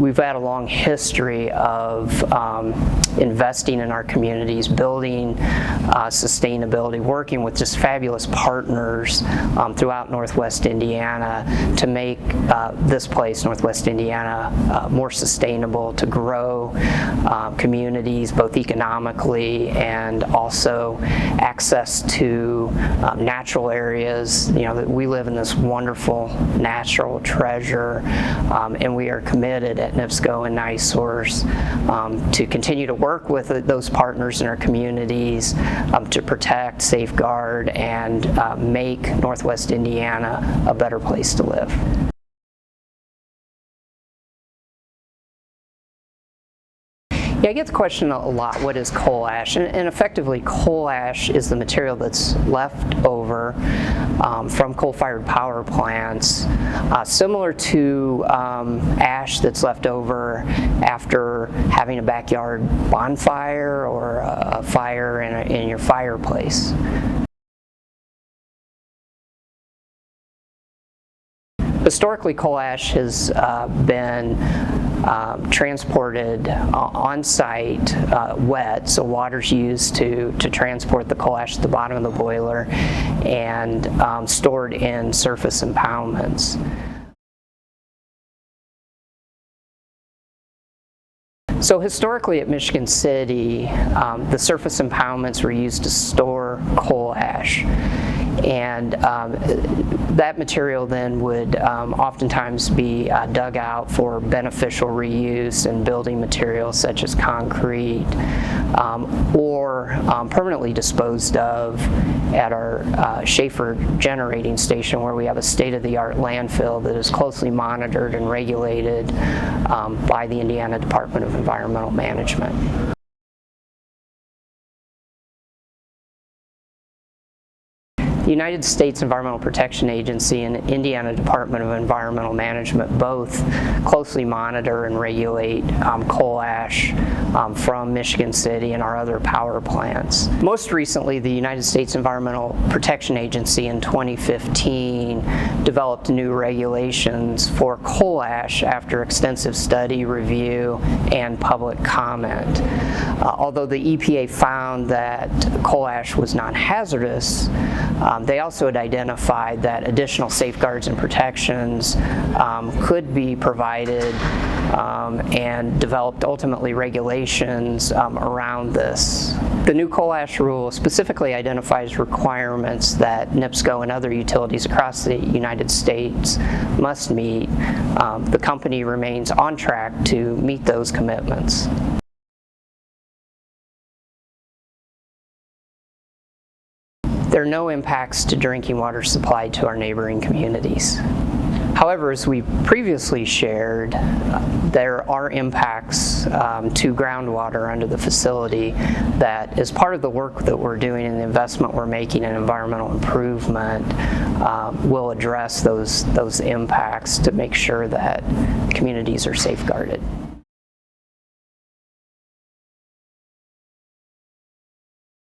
we've had a long history of investing in our communities, building sustainability, working with just fabulous partners throughout Northwest Indiana to make this place, Northwest Indiana, more sustainable, to grow communities both economically and also access to natural areas. You know, that we live in this wonderful natural treasure, and we are committed at NIPSCO and NiSource to continue to work with those partners in our communities to protect, safeguard, and make Northwest Indiana a better place to live. Yeah, I get the question a lot, what is coal ash? And effectively, coal ash is the material that's left over from coal-fired power plants, similar to ash that's left over after having a backyard bonfire or a fire in your fireplace. Historically, coal ash has been transported on-site wet, so water's used to transport the coal ash to the bottom of the boiler, and stored in surface impoundments. So historically at Michigan City, the surface impoundments were used to store coal ash. And that material then would oftentimes be dug out for beneficial reuse in building materials such as concrete, or permanently disposed of at our Schaefer generating station, where we have a state-of-the-art landfill that is closely monitored and regulated by the Indiana Department of Environmental Management. The United States Environmental Protection Agency and Indiana Department of Environmental Management both closely monitor and regulate coal ash from Michigan City and our other power plants. Most recently, the United States Environmental Protection Agency in 2015 developed new regulations for coal ash after extensive study, review, and public comment. Although the EPA found that coal ash was non-hazardous, they also had identified that additional safeguards and protections could be provided, and developed ultimately regulations around this. The new coal ash rule specifically identifies requirements that NIPSCO and other utilities across the United States must meet. The company remains on track to meet those commitments. There are no impacts to drinking water supply to our neighboring communities. However, as we previously shared, there are impacts to groundwater under the facility that, as part of the work that we're doing and the investment we're making in environmental improvement, will address those impacts to make sure that communities are safeguarded.